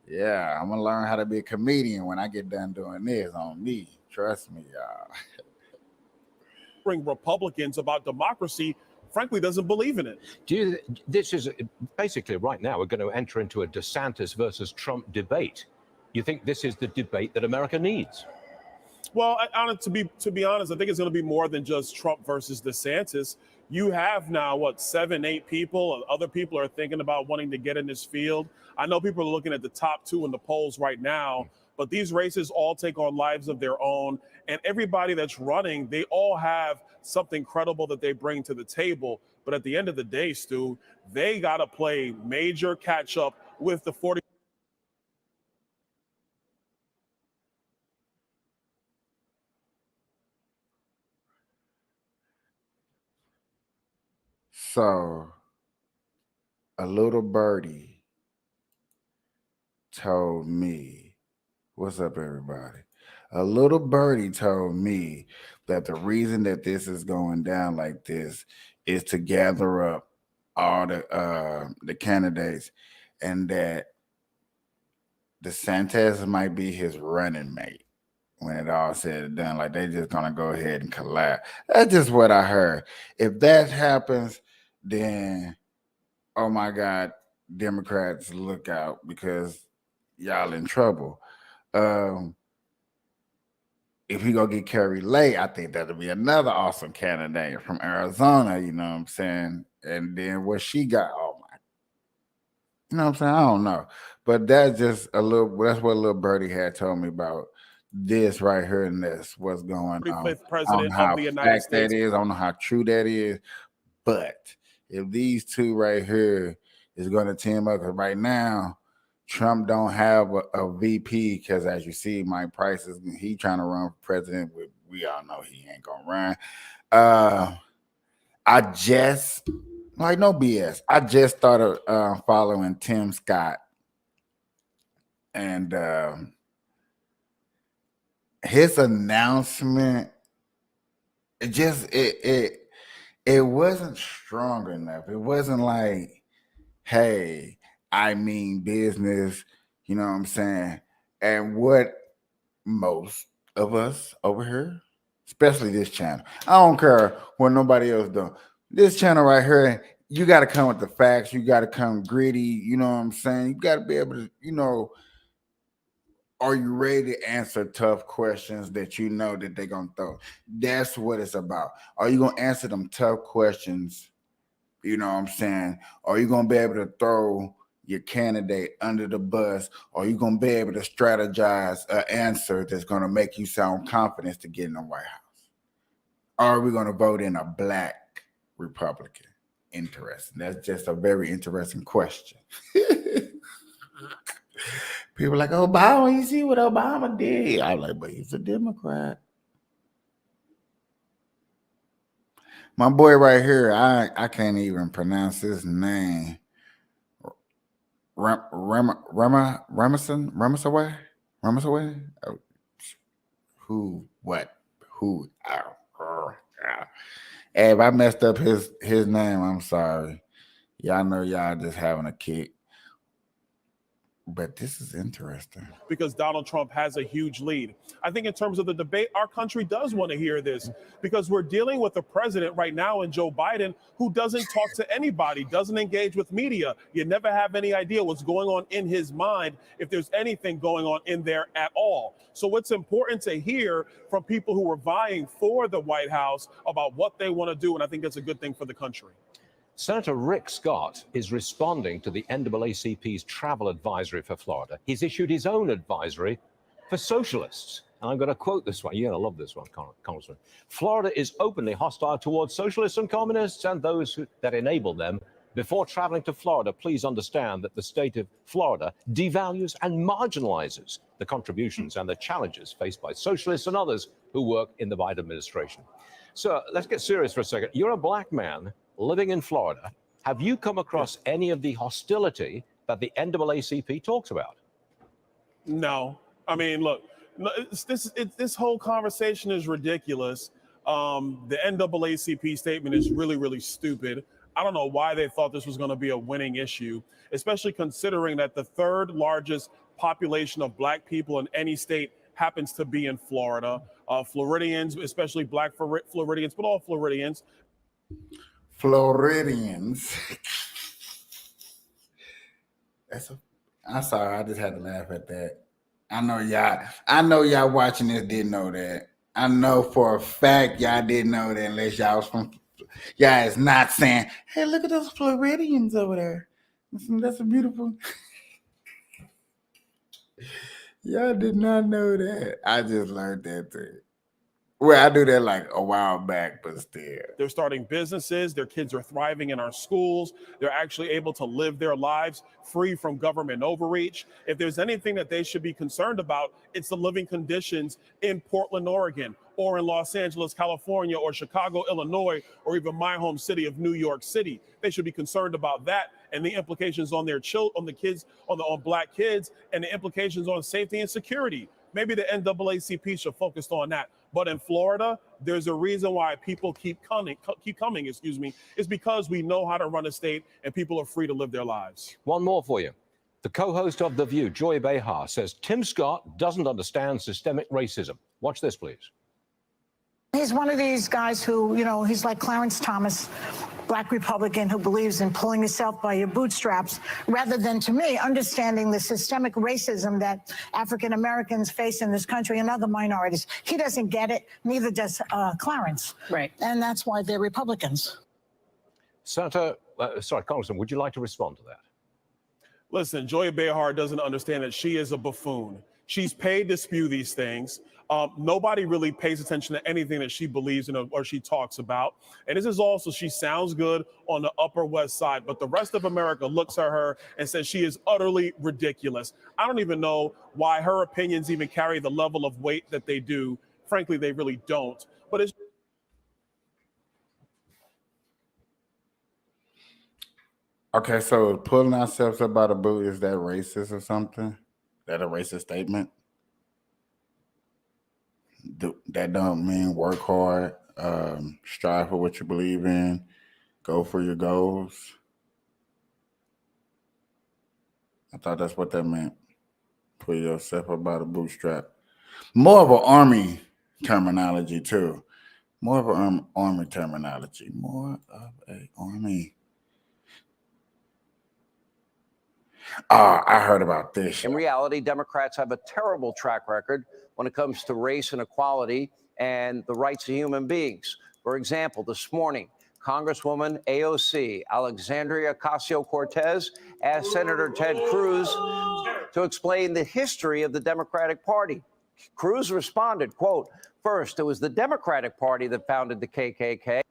Yeah, I'm gonna learn how to be a comedian when I get done doing this on me. Trust me, y'all. Republicans about democracy, frankly, doesn't believe in it. This is basically right now we're going to enter into a DeSantis versus Trump debate. You think this is the debate that America needs? Well, to be honest, I think it's going to be more than just Trump versus DeSantis. You have now, 7, 8 people, and other people are thinking about wanting to get in this field. I know people are looking at the top 2 in the polls right now, but these races all take on lives of their own. And everybody that's running, they all have something credible that they bring to the table. But at the end of the day, Stu, they got to play major catch up with the 40. So, a little birdie told me, what's up, everybody? A little birdie told me that the reason that this is going down like this is to gather up all the candidates, and that DeSantis might be his running mate when it all said and done. Like, they just gonna go ahead and collapse. That's just what I heard. If that happens, then oh my God, Democrats, look out, because y'all in trouble. If he go get Carrie Lake, I think that'll be another awesome candidate from Arizona, you know what I'm saying? And then what she got, oh my, you know what I'm saying? I don't know. But that's just that's what little birdie had told me about this right here, and this what's going on. 45th president I don't know how of the United States. that is. I don't know how true that is. But if these two right here is going to team up, because right now Trump don't have a VP, because as you see, Mike Price he trying to run for president we all know he ain't gonna run. I just, like, no BS. I just started following Tim Scott, and his announcement, it wasn't strong enough. It wasn't like, hey, I mean business, you know what I'm saying? And what most of us over here, especially this channel, I don't care what nobody else does. This channel right here, you got to come with the facts. You got to come gritty. You know what I'm saying? You got to be able to, you know, are you ready to answer tough questions that you know that they're going to throw? That's what it's about. Are you going to answer them tough questions? You know what I'm saying? Are you going to be able to throw your candidate under the bus? Or are you going to be able to strategize an answer that's going to make you sound confident to get in the White House? Or are we going to vote in a black Republican? Interesting. That's just a very interesting question. People are like, Obama, you see what Obama did? I'm like, but he's a Democrat. My boy right here, I can't even pronounce his name. Ramasaway? Oh, who? What? Who? Hey, if I messed up his name, I'm sorry. Y'all know y'all just having a kick. But this is interesting. Because Donald Trump has a huge lead. I think in terms of the debate, our country does want to hear this because we're dealing with a president right now in Joe Biden who doesn't talk to anybody, doesn't engage with media. You never have any idea what's going on in his mind, if there's anything going on in there at all. So it's important to hear from people who are vying for the White House about what they want to do. And I think that's a good thing for the country. Senator Rick Scott is responding to the NAACP's travel advisory for Florida. He's issued his own advisory for socialists. And I'm going to quote this one. You're going to love this one, Congressman. Florida is openly hostile towards socialists and communists and those that enable them. Before traveling to Florida, please understand that the state of Florida devalues and marginalizes the contributions and the challenges faced by socialists and others who work in the Biden administration. So let's get serious for a second. You're a black man living in Florida. Have you come across any of the hostility that the NAACP talks about? No. I mean, look, this whole conversation is ridiculous. The NAACP statement is really, really stupid. I don't know why they thought this was going to be a winning issue, especially considering that the third largest population of black people in any state happens to be in Florida. Floridians, especially black Floridians, but all Floridians. Floridians. I'm sorry, I just had to laugh at that. I know y'all watching this didn't know that. I know for a fact y'all didn't know that unless y'all was from, y'all is not saying, hey, look at those Floridians over there. That's a beautiful. Y'all did not know that. I just learned that too. Well, I do that like a while back, but still. They're starting businesses. Their kids are thriving in our schools. They're actually able to live their lives free from government overreach. If there's anything that they should be concerned about, it's the living conditions in Portland, Oregon, or in Los Angeles, California, or Chicago, Illinois, or even my home city of New York City. They should be concerned about that and the implications on their children, on the kids, on black kids, and the implications on safety and security. Maybe the NAACP should focus on that. But in Florida, there's a reason why people keep coming, is because we know how to run a state and people are free to live their lives. One more for you. The co-host of The View, Joy Behar, says Tim Scott doesn't understand systemic racism. Watch this, please. He's one of these guys who, you know, he's like Clarence Thomas, black Republican who believes in pulling yourself by your bootstraps, rather than, to me, understanding the systemic racism that African Americans face in this country and other minorities. He doesn't get it, neither does Clarence. Right. And that's why they're Republicans. Congressman, would you like to respond to that? Listen, Joy Behar doesn't understand that she is a buffoon. She's paid to spew these things. Nobody really pays attention to anything that she believes in or she talks about. And this is also, she sounds good on the Upper West Side, but the rest of America looks at her and says she is utterly ridiculous. I don't even know why her opinions even carry the level of weight that they do frankly, they really don't. But it's Okay, so pulling ourselves up by the boot, is that racist or something? That a racist statement? That don't mean work hard, strive for what you believe in, go for your goals. I thought that's what that meant. Pull yourself up by the bootstrap. More of an army terminology too. More of an army terminology. More of an army. I heard about this. In reality, Democrats have a terrible track record when it comes to race and equality and the rights of human beings. For example, this morning, Congresswoman AOC Alexandria Ocasio-Cortez asked Senator Ted Cruz to explain the history of the Democratic Party. Cruz responded, quote, "First, it was the Democratic Party that founded the KKK.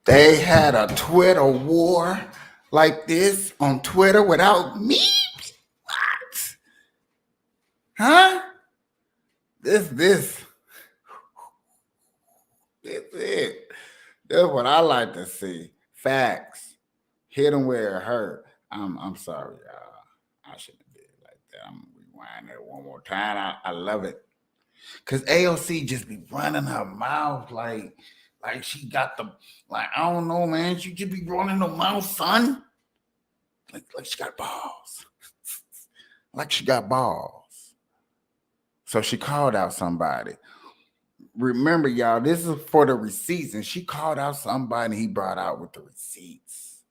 They had a Twitter war like this on Twitter without me? What? Huh? This it. That's what I like to see. Facts. Hit them where it hurt. I'm sorry, y'all. I shouldn't have did it like that. I'm gonna rewind it one more time. I love it. Cause AOC just be running her mouth like she got the, like, I don't know, man. She just be running her mouth, son. Like she got balls. Like she got balls. So she called out somebody. Remember, y'all, this is for the receipts, and she called out somebody he brought out with the receipts.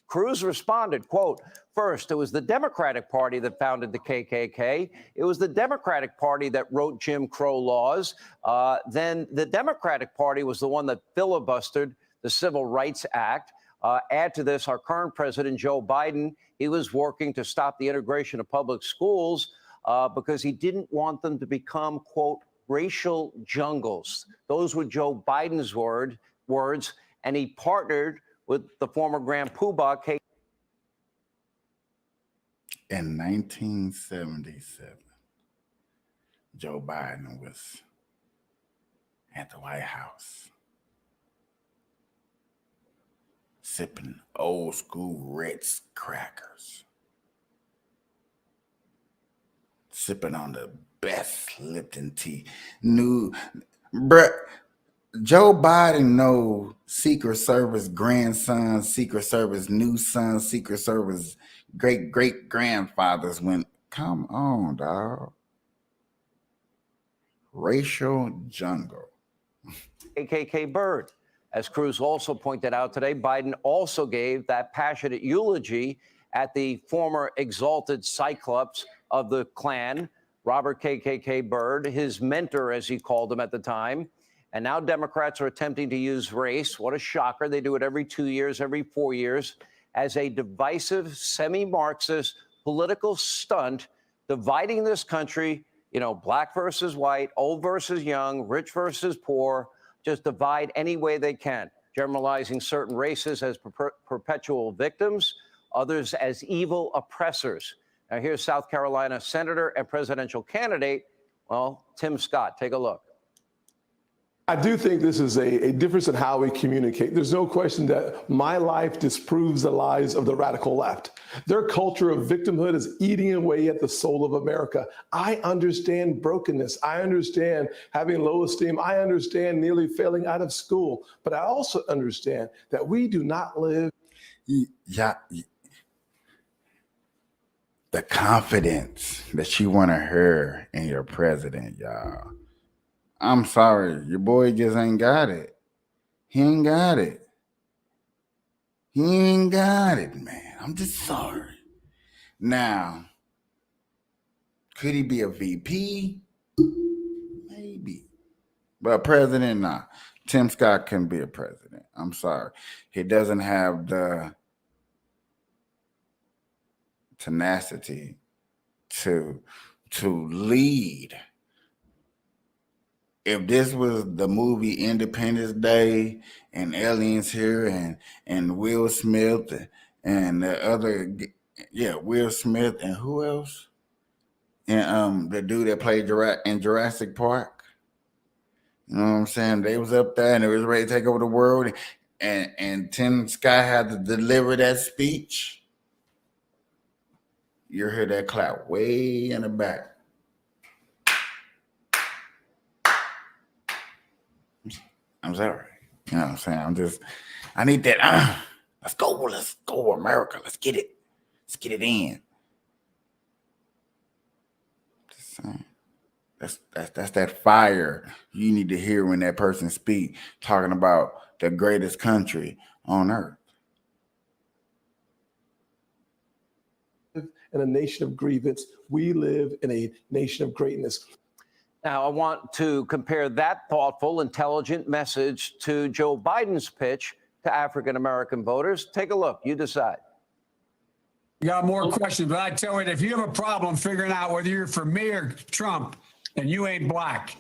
Cruz responded, quote, "First, it was the Democratic Party that founded the KKK. It was the Democratic Party that wrote Jim Crow laws. Then the Democratic Party was the one that filibustered the Civil Rights Act. Add to this, our current president, Joe Biden, he was working to stop the integration of public schools because he didn't want them to become, quote, racial jungles." Those were Joe Biden's words, and he partnered with the former Grand Poobah. In 1977, Joe Biden was at the White House sipping old school Ritz crackers, sipping on the best Lipton tea. Joe Biden knows Secret Service grandson, Secret Service new son, Secret Service great-great-grandfathers went, come on, dog. Racial jungle. KKK bird. As Cruz also pointed out today, Biden also gave that passionate eulogy at the former exalted Cyclops of the Klan, Robert KKK Byrd, his mentor, as he called him at the time. And now Democrats are attempting to use race. What a shocker. They do it every 2 years, every 4 years, as a divisive, semi-Marxist political stunt, dividing this country, you know, black versus white, old versus young, rich versus poor, just divide any way they can, generalizing certain races as perpetual victims, others as evil oppressors. Now, here's South Carolina Senator and presidential candidate, well, Tim Scott. Take a look. I do think this is a difference in how we communicate. There's no question that my life disproves the lies of the radical left. Their culture of victimhood is eating away at the soul of America. I understand brokenness. I understand having low esteem. I understand nearly failing out of school. But I also understand that we do not live. Yeah. The confidence that you want to hear in your president, y'all. I'm sorry, your boy just ain't got it. He ain't got it. He ain't got it, man. I'm just sorry. Now, could he be a VP? Maybe. But president, nah. Tim Scott can be a president. I'm sorry. He doesn't have the tenacity to lead. If this was the movie Independence Day and aliens here and Will Smith and the other, Will Smith and who else? and the dude that played in Jurassic Park. You know what I'm saying? They was up there and they was ready to take over the world, and Tim Scott had to deliver that speech. You hear that clap way in the back. I'm sorry. You know what I'm saying? I need that. Let's go, America. Let's get it. Let's get it in. Just saying. That's that fire you need to hear when that person speak, talking about the greatest country on earth. In a nation of grievance, we live in a nation of greatness. Now, I want to compare that thoughtful, intelligent message to Joe Biden's pitch to African-American voters. Take a look. You decide. You got more questions, but I tell you, if you have a problem figuring out whether you're for me or Trump, then you ain't black.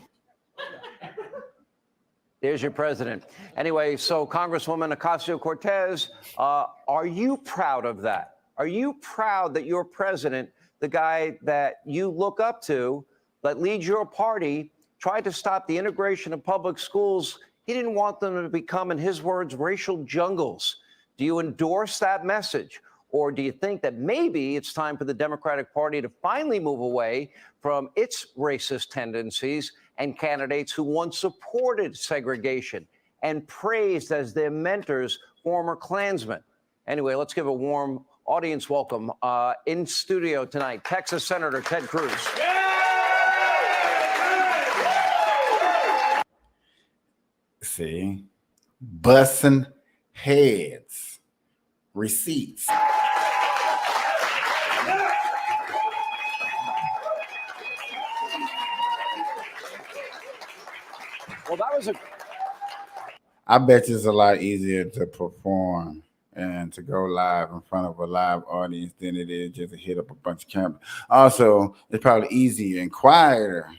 There's your president. Anyway, so Congresswoman Ocasio-Cortez, are you proud of that? Are you proud that your president, the guy that you look up to, that leads your party, tried to stop the integration of public schools? He didn't want them to become, in his words, racial jungles. Do you endorse that message? Or do you think that maybe it's time for the Democratic Party to finally move away from its racist tendencies and candidates who once supported segregation and praised as their mentors former Klansmen? Anyway, let's give a warm audience welcome in studio tonight, Texas Senator Ted Cruz. See, busting heads, receipts. Well, that was I bet you it's a lot easier to perform and to go live in front of a live audience than it is just to hit up a bunch of cameras. Also, it's probably easier and quieter.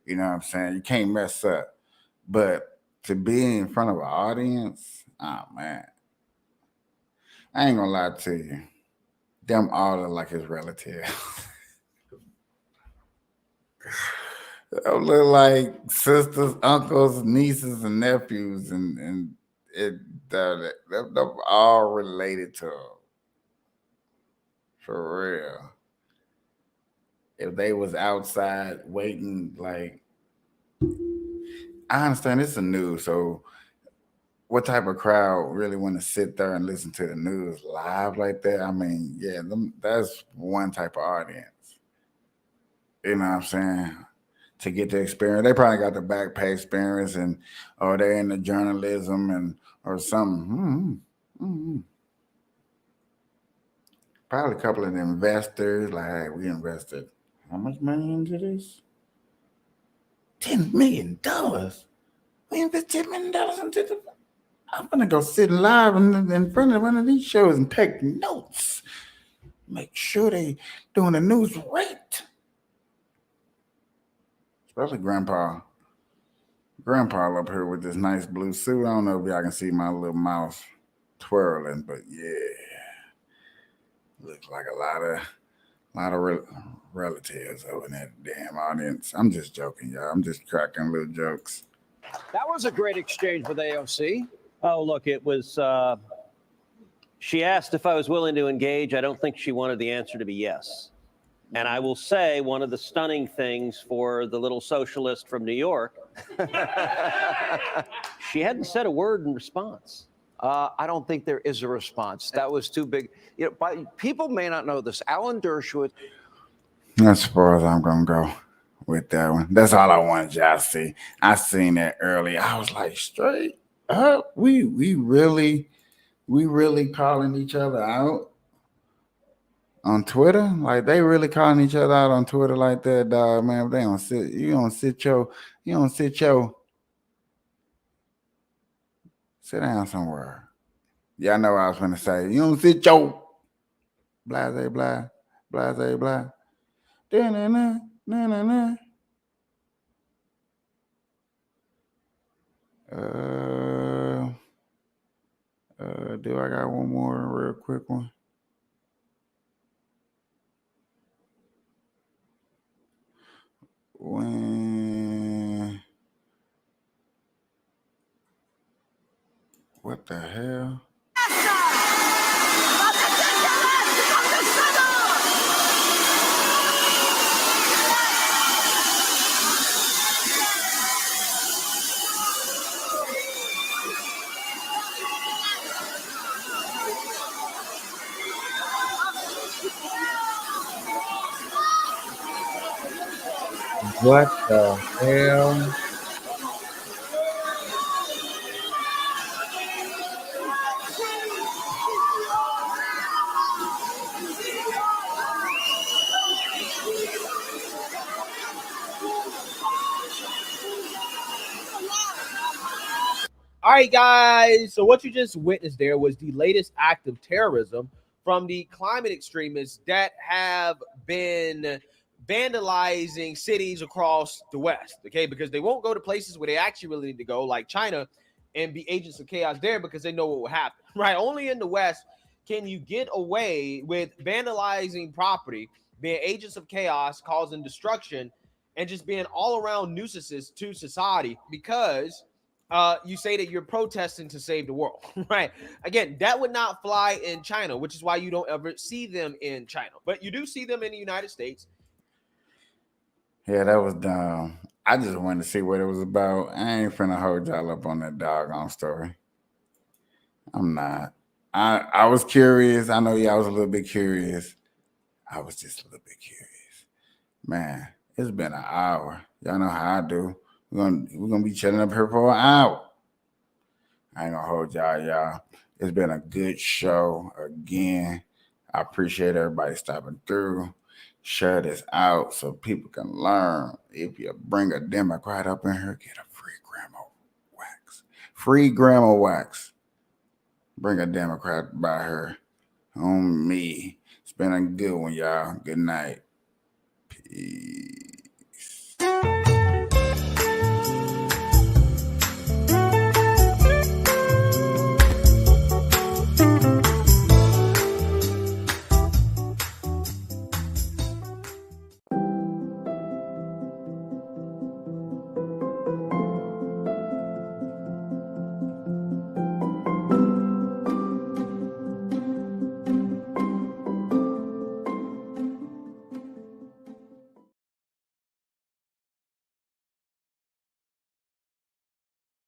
You know what I'm saying? You can't mess up. But to be in front of an audience, oh man. I ain't gonna lie to you. Them all look like his relatives. They look like sisters, uncles, nieces, and nephews, and they're all related to him. For real. If they was outside waiting, like, I understand it's the news, so what type of crowd really want to sit there and listen to the news live like that? I mean, yeah, that's one type of audience. You know what I'm saying? To get the experience, they probably got the back pay experience, or they're in the journalism or something. Probably a couple of the investors, like, hey, we invested how much money into this? $10 million. We invested $10 million into the. I'm gonna go sit live in front of one of these shows and take notes. Make sure they doing the news right. Especially Grandpa up here with this nice blue suit. I don't know if y'all can see my little mouse twirling, but yeah, looks like a lot of relatives over in that damn audience. I'm just joking, y'all. I'm just cracking little jokes. That was a great exchange with AOC. Oh, look, it was. She asked if I was willing to engage. I don't think she wanted the answer to be yes. And I will say one of the stunning things for the little socialist from New York, she hadn't said a word in response. I don't think there is a response. That was too big. You know, but people may not know this. Alan Dershowitz. That's as far as I'm gonna go with that one. That's all I wanted y'all to see. I seen that earlier. I was like, straight up, we really calling each other out on Twitter. Like, they really calling each other out on Twitter like that, dog, man. If they don't sit, you don't sit down somewhere. Y'all know what I was gonna say. You don't sit your blase blah. Da-na-na. Do I got one more real quick one? when what the hell? What the hell? All right, guys. So what you just witnessed there was the latest act of terrorism from the climate extremists that have been vandalizing cities across the West, okay? Because they won't go to places where they actually really need to go, like China, and be agents of chaos there because they know what will happen, right? Only in the West can you get away with vandalizing property, being agents of chaos, causing destruction, and just being all around nuisances to society because you say that you're protesting to save the world, right? Again, that would not fly in China, which is why you don't ever see them in China, but you do see them in the United States. Yeah, that was dumb. I just wanted to see what it was about. I ain't finna hold y'all up on that doggone story. I'm not. I was curious. I know y'all was a little bit curious. I was just a little bit curious. Man, it's been an hour. Y'all know how I do. We're gonna be chilling up here for an hour. I ain't gonna hold y'all. It's been a good show again. I appreciate everybody stopping through. Share this out so people can learn. If you bring a Democrat up in here, get a free grandma wax. Free grandma wax. Bring a Democrat by her. On me. It's been a good one, y'all. Good night. Peace.